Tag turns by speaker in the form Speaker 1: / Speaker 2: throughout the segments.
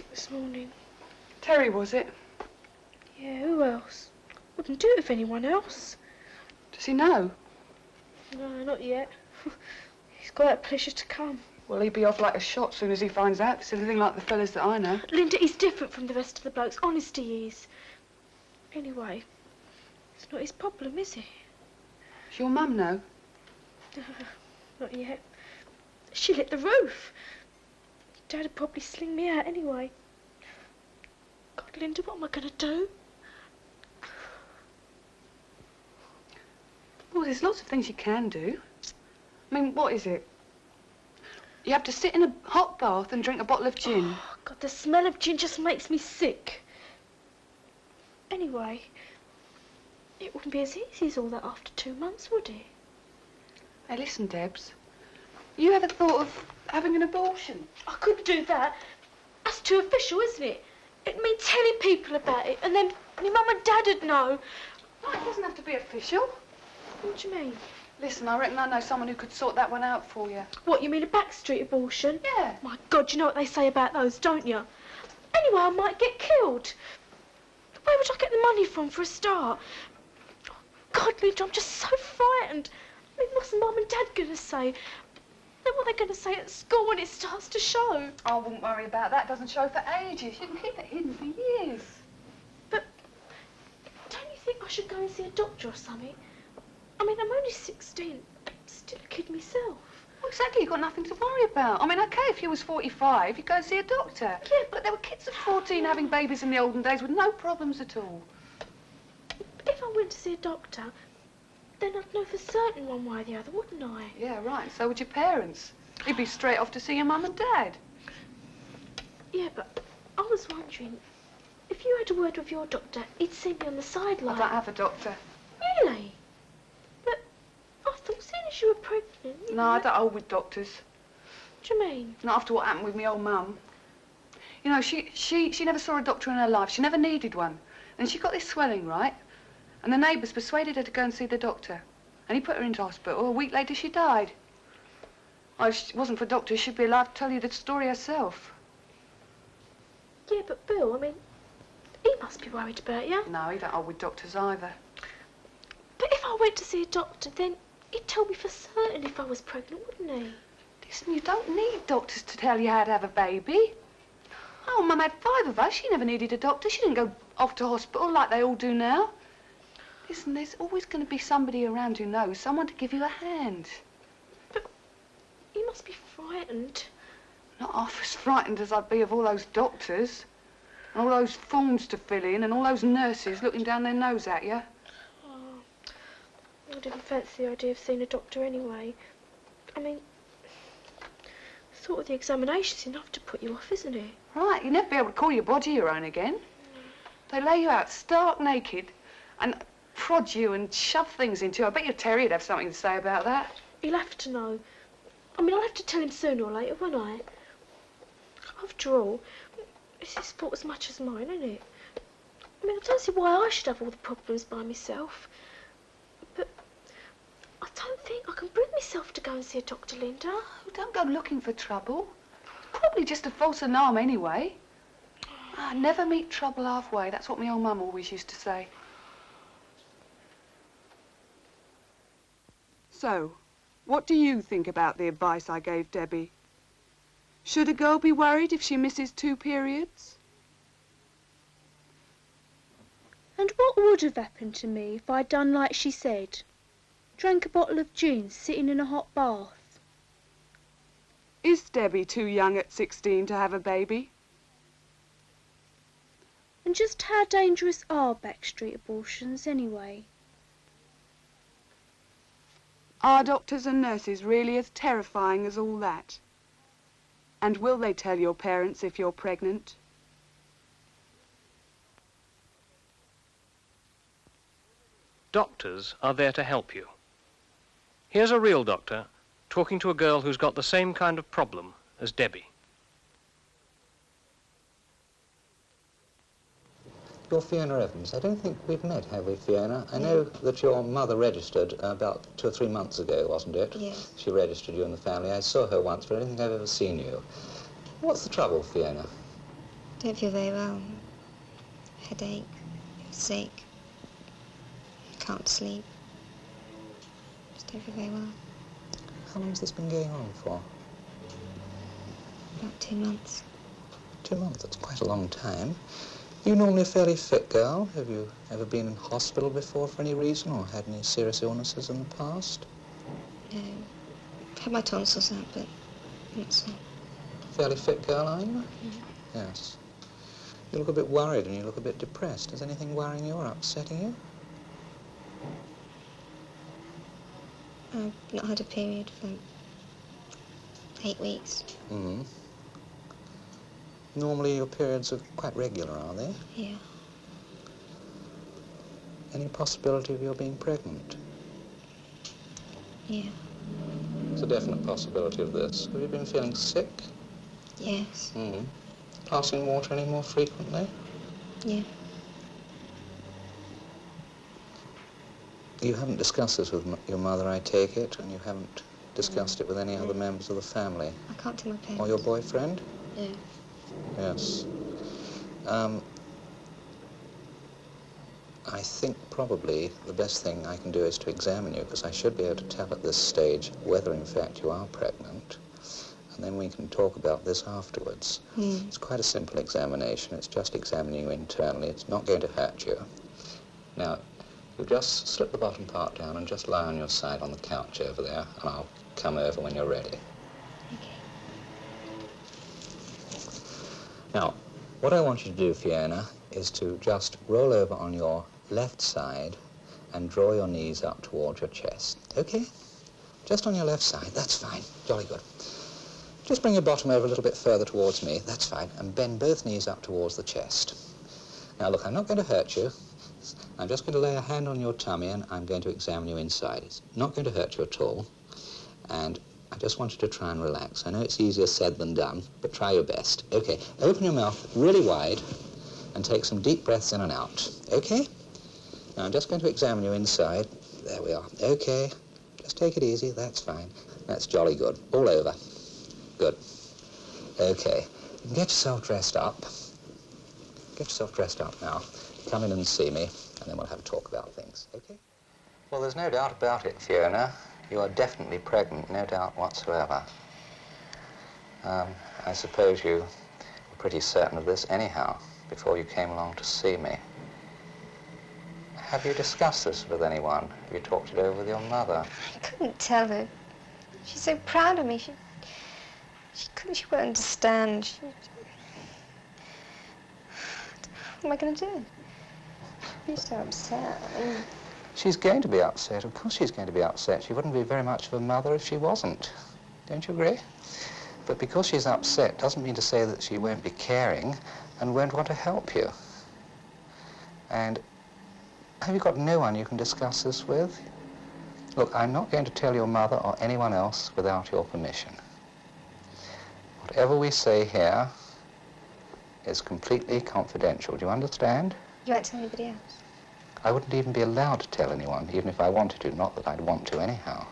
Speaker 1: sick this morning.
Speaker 2: Terry, was it?
Speaker 1: Yeah, who else? Wouldn't do it with anyone else.
Speaker 2: Does he know?
Speaker 1: No, not yet. He's got that pleasure to come.
Speaker 2: Well, he'd be off like a shot soon as he finds out. It's anything like the fellas that I know.
Speaker 1: Linda, he's different from the rest of the blokes. Honest he is. Anyway, it's not his problem, is it?
Speaker 2: Does your mum know?
Speaker 1: Not yet. She lit the roof. Dad'd probably sling me out anyway. God, Linda, what am I going to do?
Speaker 2: Well, there's lots of things you can do. I mean, what is it? You have to sit in a hot bath and drink a bottle of gin.
Speaker 1: Oh, God, the smell of gin just makes me sick. Anyway, it wouldn't be as easy as all that after 2 months, would it?
Speaker 2: Hey, listen, Debs. You ever thought of having an abortion?
Speaker 1: I couldn't do that. That's too official, isn't it? It'd mean telling people about it, and then my mum and dad'd know.
Speaker 2: No, it doesn't have to be official.
Speaker 1: What do you mean?
Speaker 2: Listen, I reckon I know someone who could sort that one out for you.
Speaker 1: What, you mean a backstreet abortion?
Speaker 2: Yeah.
Speaker 1: My God, you know what they say about those, don't you? Anyway, I might get killed. Where would I get the money from for a start? God, Linda, I'm just so frightened. I mean, what's Mum and Dad going to say? Then what are they going to say at school when it starts to show?
Speaker 2: I wouldn't worry about that. It doesn't show for ages. You can keep it hidden for years.
Speaker 1: But don't you think I should go and see a doctor or something? I mean, I'm only 16, still a kid myself.
Speaker 2: Well, exactly, you've got nothing to worry about. I mean, OK, if you was 45, you'd go and see a doctor.
Speaker 1: Yeah,
Speaker 2: but there were kids at 14 having babies in the olden days with no problems at all.
Speaker 1: If I went to see a doctor, then I'd know for certain one way or the other, wouldn't I?
Speaker 2: Yeah, right, so would your parents. You'd be straight off to see your mum and dad.
Speaker 1: Yeah, but I was wondering, if you had a word with your doctor, he'd see me on the sideline.
Speaker 2: I don't have a doctor.
Speaker 1: Really? But I thought, as soon as you were pregnant...
Speaker 2: No, I don't hold with doctors.
Speaker 1: What do you mean?
Speaker 2: Not after what happened with me old mum. You know, she never saw a doctor in her life. She never needed one. And she got this swelling, right? And the neighbours persuaded her to go and see the doctor. And he put her into hospital. A week later, she died. Oh, if it wasn't for doctors, she'd be alive to tell you the story herself.
Speaker 1: Yeah, but Bill, I mean, he must be worried about you.
Speaker 2: No, he don't hold with doctors either.
Speaker 1: But if I went to see a doctor, then he'd tell me for certain if I was pregnant, wouldn't he?
Speaker 2: Listen, you don't need doctors to tell you how to have a baby. Oh, Mum had 5 of us. She never needed a doctor. She didn't go off to hospital like they all do now. Listen, there's always going to be somebody around who knows, someone to give you a hand.
Speaker 1: But you must be frightened.
Speaker 2: Not half as frightened as I'd be of all those doctors. And all those forms to fill in and all those nurses looking down their nose at you.
Speaker 1: Oh, I didn't fancy the idea of seeing a doctor anyway. I mean, the thought of the examination's enough to put you off, isn't it?
Speaker 2: Right, you'll never be able to call your body your own again. They lay you out stark naked and prod you and shove things into you. I bet your Terry would have something to say about that.
Speaker 1: He'll have to know. I mean, I'll have to tell him sooner or later, won't I? After all, it's his fault as much as mine, isn't it? I mean, I don't see why I should have all the problems by myself. But I don't think I can bring myself to go and see a doctor, Linda.
Speaker 2: Oh, don't go looking for trouble. It's probably just a false alarm anyway. Ah, never meet trouble halfway. That's what my old mum always used to say. So, what do you think about the advice I gave Debbie? Should a girl be worried if she misses 2 periods?
Speaker 3: And what would have happened to me if I'd done like she said? Drank a bottle of gin sitting in a hot bath?
Speaker 2: Is Debbie too young at 16 to have a baby?
Speaker 3: And just how dangerous are backstreet abortions anyway?
Speaker 2: Are doctors and nurses really as terrifying as all that? And will they tell your parents if you're pregnant?
Speaker 4: Doctors are there to help you. Here's a real doctor talking to a girl who's got the same kind of problem as Debbie.
Speaker 5: You're Fiona Evans. I don't think we've met, have we, Fiona? I know that your mother registered about 2 or 3 months ago, wasn't it?
Speaker 6: Yes.
Speaker 5: She registered you in the family. I saw her once, but I don't think I've ever seen you. What's the trouble, Fiona?
Speaker 6: Don't feel very well. Headache, sick. Can't sleep. Just don't feel very well.
Speaker 5: How long has this been going on for?
Speaker 6: About 2 months.
Speaker 5: 2 months, that's quite a long time. You normally a fairly fit girl. Have you ever been in hospital before for any reason or had any serious illnesses in the past?
Speaker 6: No. I've had my tonsils out, but not so.
Speaker 5: Fairly fit girl, are you?
Speaker 6: Mm.
Speaker 5: Yes. You look a bit worried and you look a bit depressed. Is anything worrying you or upsetting you?
Speaker 6: I've not had a period for 8 weeks.
Speaker 5: Mm. Normally your periods are quite regular, are they?
Speaker 6: Yeah.
Speaker 5: Any possibility of your being pregnant?
Speaker 6: Yeah.
Speaker 5: There's a definite possibility of this. Have you been feeling sick?
Speaker 6: Yes.
Speaker 5: Mm. Passing water any more frequently?
Speaker 6: Yeah.
Speaker 5: You haven't discussed this with your mother, I take it, and you haven't discussed it with any other members of the family?
Speaker 6: I can't tell my parents.
Speaker 5: Or your boyfriend?
Speaker 6: Yeah.
Speaker 5: Yes. I think probably the best thing I can do is to examine you, because I should be able to tell at this stage whether in fact you are pregnant, and then we can talk about this afterwards.
Speaker 6: Mm.
Speaker 5: It's quite a simple examination. It's just examining you internally. It's not going to hurt you. Now, you just slip the bottom part down and just lie on your side on the couch over there, and I'll come over when you're ready.
Speaker 6: Okay.
Speaker 5: Now, what I want you to do, Fiona, is to just roll over on your left side and draw your knees up towards your chest. Okay? Just on your left side. That's fine. Jolly good. Just bring your bottom over a little bit further towards me. That's fine. And bend both knees up towards the chest. Now, look, I'm not going to hurt you. I'm just going to lay a hand on your tummy and I'm going to examine you inside. It's not going to hurt you at all. And I just want you to try and relax. I know it's easier said than done, but try your best. Okay, open your mouth really wide and take some deep breaths in and out. Okay? Now I'm just going to examine you inside. There we are. Okay. Just take it easy. That's fine. That's jolly good. All over. Good. Okay. You can get yourself dressed up. Get yourself dressed up now. Come in and see me, and then we'll have a talk about things. Okay? Well, there's no doubt about it, Fiona. You are definitely pregnant, no doubt whatsoever. I suppose you were pretty certain of this anyhow, before you came along to see me. Have you discussed this with anyone? Have you talked it over with your mother?
Speaker 6: I couldn't tell her. She's so proud of me. She won't understand. What am I going to do? She's so upset.
Speaker 5: She's going to be upset. Of course she's going to be upset. She wouldn't be very much of a mother if she wasn't. Don't you agree? But because she's upset doesn't mean to say that she won't be caring and won't want to help you. And have you got no one you can discuss this with? Look, I'm not going to tell your mother or anyone else without your permission. Whatever we say here is completely confidential. Do you understand?
Speaker 6: You won't tell anybody else?
Speaker 5: I wouldn't even be allowed to tell anyone, even if I wanted to, not that I'd want to anyhow.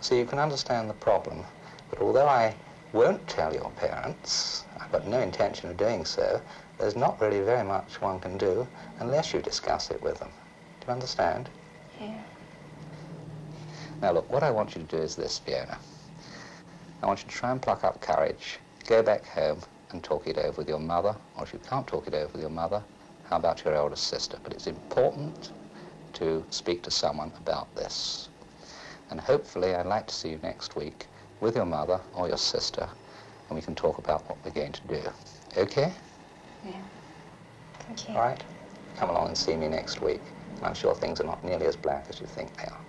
Speaker 5: So you can understand the problem, but although I won't tell your parents, I've got no intention of doing so, there's not really very much one can do unless you discuss it with them. Do you understand?
Speaker 6: Yeah.
Speaker 5: Now look, what I want you to do is this, Fiona. I want you to try and pluck up courage, go back home and talk it over with your mother, or if you can't talk it over with your mother, how about your eldest sister? But it's important to speak to someone about this. And hopefully I'd like to see you next week with your mother or your sister, and we can talk about what we're going to do. Okay?
Speaker 6: Yeah. Thank you.
Speaker 5: All right? Come along and see me next week. I'm sure things are not nearly as black as you think they are.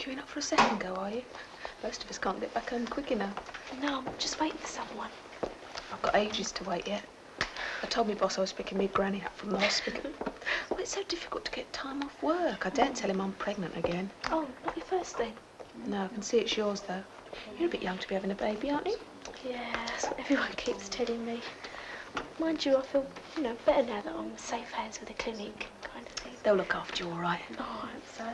Speaker 2: Queuing up for a second go, are you? Most of us can't get back home quick enough.
Speaker 1: No, I'm just waiting for someone.
Speaker 2: I've got ages to wait yet. I told me boss I was picking me granny up from the hospital. Well, it's so difficult to get time off work. I daren't tell him I'm pregnant again.
Speaker 1: Oh, not your first then?
Speaker 2: No, I can see it's yours, though. You're a bit young to be having a baby, aren't you?
Speaker 1: Yeah, that's what everyone keeps telling me. Mind you, I feel, better now that I'm in safe hands with the clinic, kind of thing.
Speaker 2: They'll look after you all right.
Speaker 1: Oh, I hope so.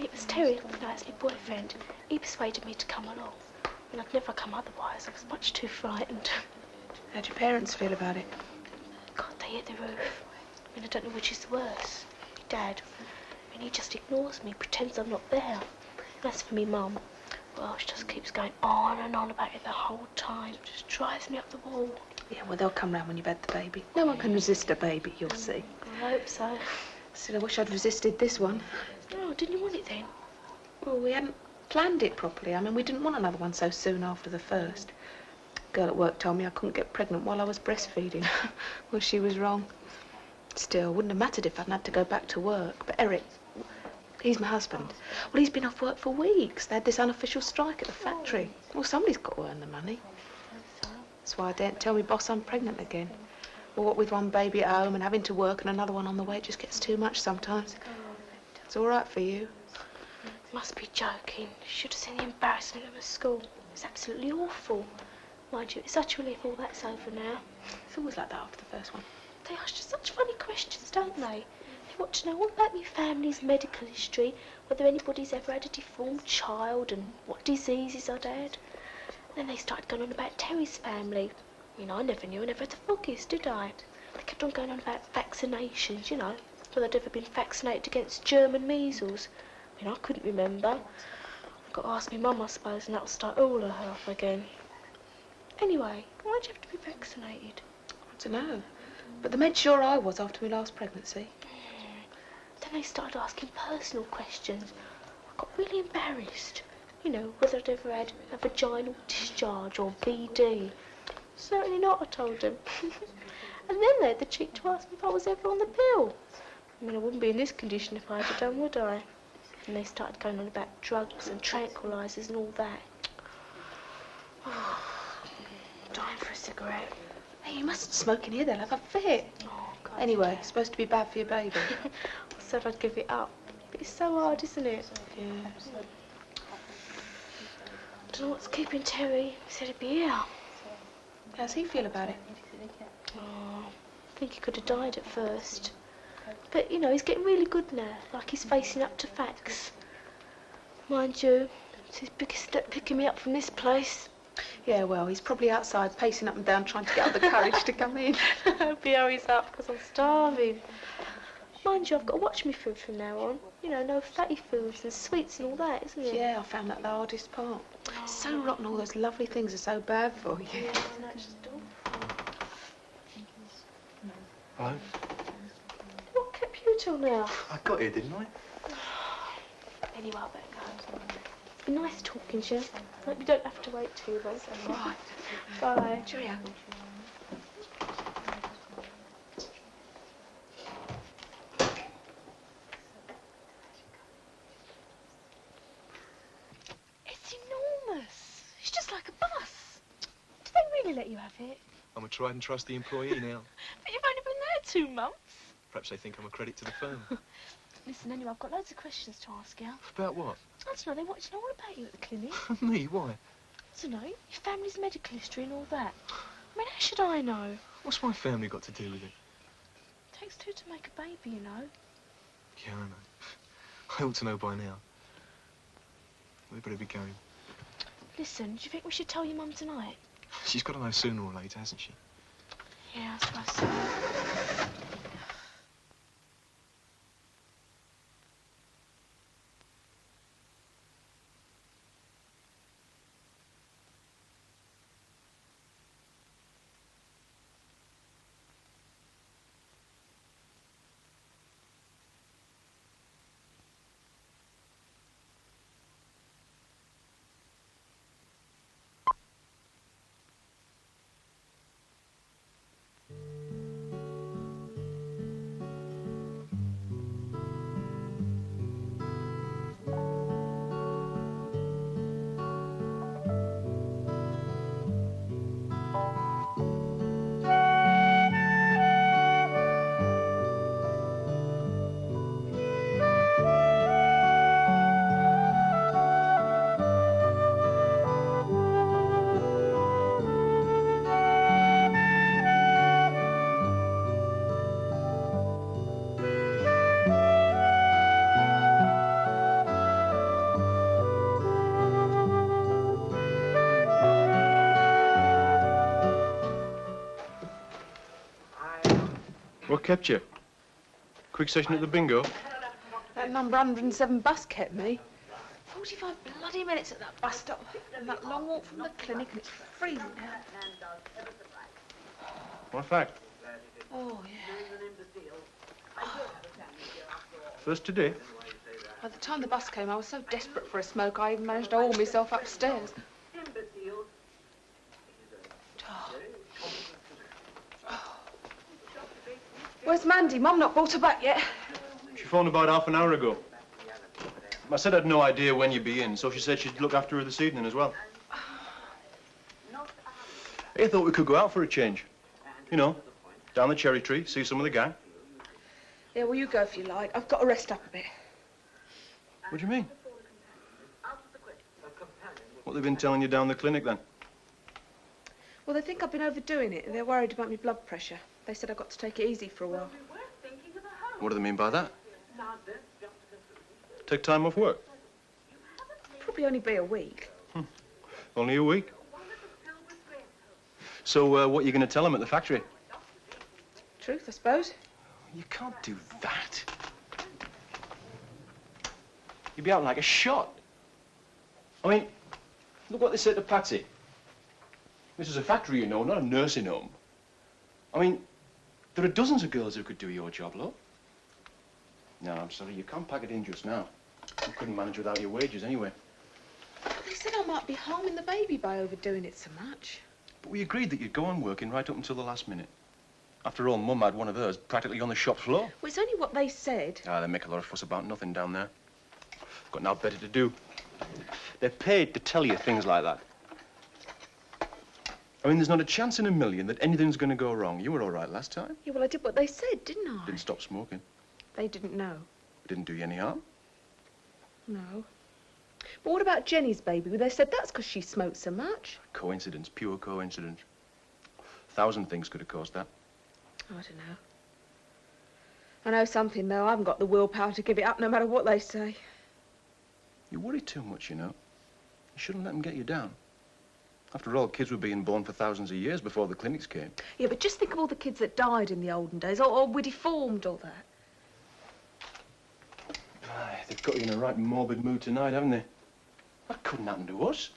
Speaker 1: It was Terry, that's my boyfriend. He persuaded me to come along. And I'd never come otherwise. I was much too frightened.
Speaker 2: How'd your parents feel about it?
Speaker 1: God, they hit the roof. I don't know which is the worse. Dad. He just ignores me, pretends I'm not there. And as for me mum, well, she just keeps going on and on about it the whole time. Just drives me up the wall.
Speaker 2: Yeah, well, they'll come round when you've had the baby. No one can resist a baby, you'll see.
Speaker 1: I hope so.
Speaker 2: Still, I wish I'd resisted this one.
Speaker 1: Oh, didn't you want it then?
Speaker 2: Well, we hadn't planned it properly. I mean, we didn't want another one so soon after the first. Girl at work told me I couldn't get pregnant while I was breastfeeding. Well, she was wrong. Still, wouldn't have mattered if I'd had to go back to work. But Eric, he's my husband. Well, he's been off work for weeks. They had this unofficial strike at the factory. Well, somebody's got to earn the money. That's why I daren't tell me boss I'm pregnant again. Well, what with one baby at home and having to work and another one on the way, it just gets too much sometimes. It's all right for you.
Speaker 1: Must be joking. Should have seen the embarrassment of the school. It's absolutely awful. Mind you, it's such a relief all that's over now.
Speaker 2: It's always like that after the first one.
Speaker 1: They ask you such funny questions, don't they? They want to know all about my family's medical history, whether anybody's ever had a deformed child and what diseases I'd had. Then they started going on about Terry's family. I never knew, I never had the foggiest, did I? They kept on going on about vaccinations, whether I'd ever been vaccinated against German measles. I couldn't remember. I've got to ask my mum, I suppose, and that'll start all her off again. Anyway, why'd you have to be vaccinated?
Speaker 2: I don't know. But the med sure I was after my last pregnancy.
Speaker 1: Then they started asking personal questions. I got really embarrassed. Whether I'd ever had a vaginal discharge or VD. Certainly not, I told them. And then they had the cheek to ask me if I was ever on the pill. I wouldn't be in this condition if I had done, would I? And they started going on about drugs and tranquilizers and all that. Dying for a cigarette.
Speaker 2: Hey, you mustn't smoke in here, they'll have a fit.
Speaker 1: Oh, God.
Speaker 2: Anyway, it's supposed to be bad for your baby.
Speaker 1: I said I'd give it up. But it's so hard, isn't it?
Speaker 2: Yeah.
Speaker 1: I don't know what's keeping Terry. He said he'd be here.
Speaker 2: How's he feel about it?
Speaker 1: Oh, I think he could have died at first. But, he's getting really good now. Like he's facing up to facts. Mind you, it's his biggest step picking me up from this place.
Speaker 2: Yeah, well, he's probably outside pacing up and down trying to get up the courage to come in.
Speaker 1: I hope he hurries up because I'm starving. Mind you, I've got to watch me food from now on. No fatty foods and sweets and all that, isn't it?
Speaker 2: Yeah, I found that the hardest part. It's so rotten, all those lovely things are so bad for you.
Speaker 1: Yeah, no, it's just awful.
Speaker 7: Hello?
Speaker 1: What kept you till now?
Speaker 7: I got here, didn't I?
Speaker 1: Anyway, I better go. It's been nice talking to you. Hope you don't have to wait too long.
Speaker 2: Right.
Speaker 1: Bye.
Speaker 2: Cheerio.
Speaker 1: It's enormous. It's just like a bus. Do they really let you have it?
Speaker 7: I'm a tried and trusty employee now.
Speaker 1: But you've only been there 2 months.
Speaker 7: Perhaps they think I'm a credit to the firm.
Speaker 1: Listen, anyway, I've got loads of questions to ask you.
Speaker 7: About what?
Speaker 1: I don't know, they want to know all about you at the clinic.
Speaker 7: Me? Why?
Speaker 1: I don't know, your family's medical history and all that. I mean, how should I know?
Speaker 7: What's my family got to do with it?
Speaker 1: Takes 2 to make a baby,
Speaker 7: Yeah, I know. I ought to know by now. We better be going.
Speaker 1: Listen, do you think we should tell your mum tonight?
Speaker 7: She's got to know sooner or later, hasn't she?
Speaker 1: Yeah, I suppose so.
Speaker 7: What kept you? Quick session at the bingo?
Speaker 2: That number 107 bus kept me. 45 bloody minutes at that bus stop. And that long walk from the clinic, and it's freezing now.
Speaker 7: What fact?
Speaker 2: Oh, yeah.
Speaker 7: First today?
Speaker 2: By the time the bus came, I was so desperate for a smoke, I even managed to haul myself upstairs. Where's Mandy? Mum not brought her back yet.
Speaker 7: She phoned about half an hour ago. I said I'd no idea when you'd be in, so she said she'd look after her this evening as well. I thought we could go out for a change. You know, down the cherry tree, see some of the gang.
Speaker 2: Yeah, well, you go if you like. I've got to rest up a bit.
Speaker 7: What do you mean? What they've been telling you down the clinic, then?
Speaker 2: Well, they think I've been overdoing it, and they're worried about my blood pressure. They said I've got to take it easy for a while.
Speaker 7: What do they mean by that? Take time off work?
Speaker 2: Probably only be a week.
Speaker 7: Only a week? So, what are you going to tell them at the factory?
Speaker 2: Truth, I suppose.
Speaker 7: You can't do that. You'd be out like a shot. I mean, look what they said to Patsy. This is a factory, you know, not a nursing home. I mean, there are dozens of girls who could do your job, love. No, I'm sorry, you can't pack it in just now. You couldn't manage without your wages anyway.
Speaker 2: They said I might be harming the baby by overdoing it so much.
Speaker 7: But we agreed that you'd go on working right up until the last minute. After all, Mum had one of hers practically on the shop floor.
Speaker 2: Well, it's only what they said.
Speaker 7: Ah, they make a lot of fuss about nothing down there. Got now better to do. They're paid to tell you things like that. I mean, there's not a chance in a million that anything's going to go wrong. You were all right last time.
Speaker 2: Yeah, well, I did what they said, didn't I?
Speaker 7: Didn't stop smoking.
Speaker 2: They didn't know.
Speaker 7: Didn't do you any harm.
Speaker 2: No. But what about Jenny's baby? Well, they said that's because she smoked so much.
Speaker 7: Coincidence, pure coincidence. 1,000 things could have caused that.
Speaker 2: I don't know. I know something, though. I haven't got the willpower to give it up no matter what they say.
Speaker 7: You worry too much, you know. You shouldn't let them get you down. After all, kids were being born for thousands of years before the clinics came.
Speaker 2: Yeah, but just think of all the kids that died in the olden days, or were deformed, all that.
Speaker 7: Aye, they've got you in a right morbid mood tonight, haven't they? That couldn't happen to us.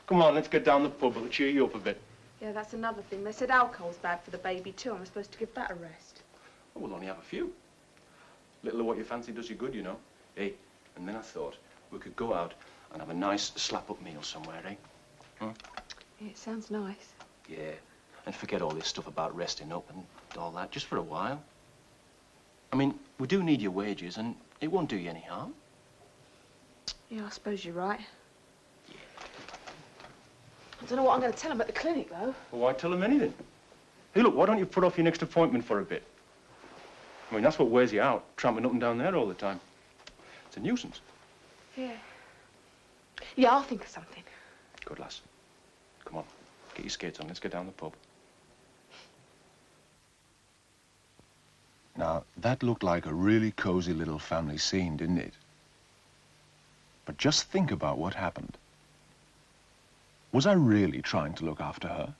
Speaker 7: Come on, let's get down the pub. It'll cheer you up a bit.
Speaker 2: Yeah, that's another thing. They said alcohol's bad for the baby, too. I'm supposed to give that a rest.
Speaker 7: Well, we'll only have a few. Little of what you fancy does you good, you know. Hey, and then I thought we could go out and have a nice slap-up meal somewhere, eh? Huh?
Speaker 2: Yeah, it sounds nice.
Speaker 7: Yeah, and forget all this stuff about resting up and all that, just for a while. I mean, we do need your wages, and it won't do you any harm.
Speaker 2: Yeah, I suppose you're right. Yeah. I don't know what I'm going to tell them at the clinic, though.
Speaker 7: Well, why tell them anything? Hey, look, why don't you put off your next appointment for a bit? I mean, that's what wears you out, tramping up and down there all the time. It's a nuisance.
Speaker 2: Yeah. Yeah, I'll think of something.
Speaker 7: Good, lass. Come on, get your skates on. Let's get down the pub.
Speaker 8: Now, that looked like a really cozy little family scene, didn't it? But just think about what happened. Was I really trying to look after her?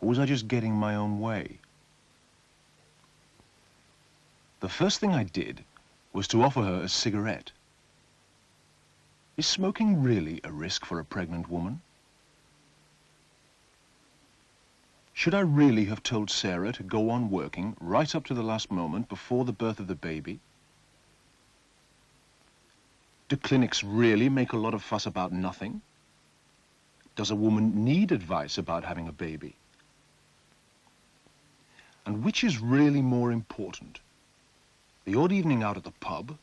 Speaker 8: Or was I just getting my own way? The first thing I did was to offer her a cigarette. Is smoking really a risk for a pregnant woman? Should I really have told Sarah to go on working right up to the last moment before the birth of the baby? Do clinics really make a lot of fuss about nothing? Does a woman need advice about having a baby? And which is really more important? The odd evening out at the pub,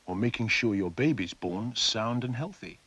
Speaker 8: or making sure your baby's born sound and healthy?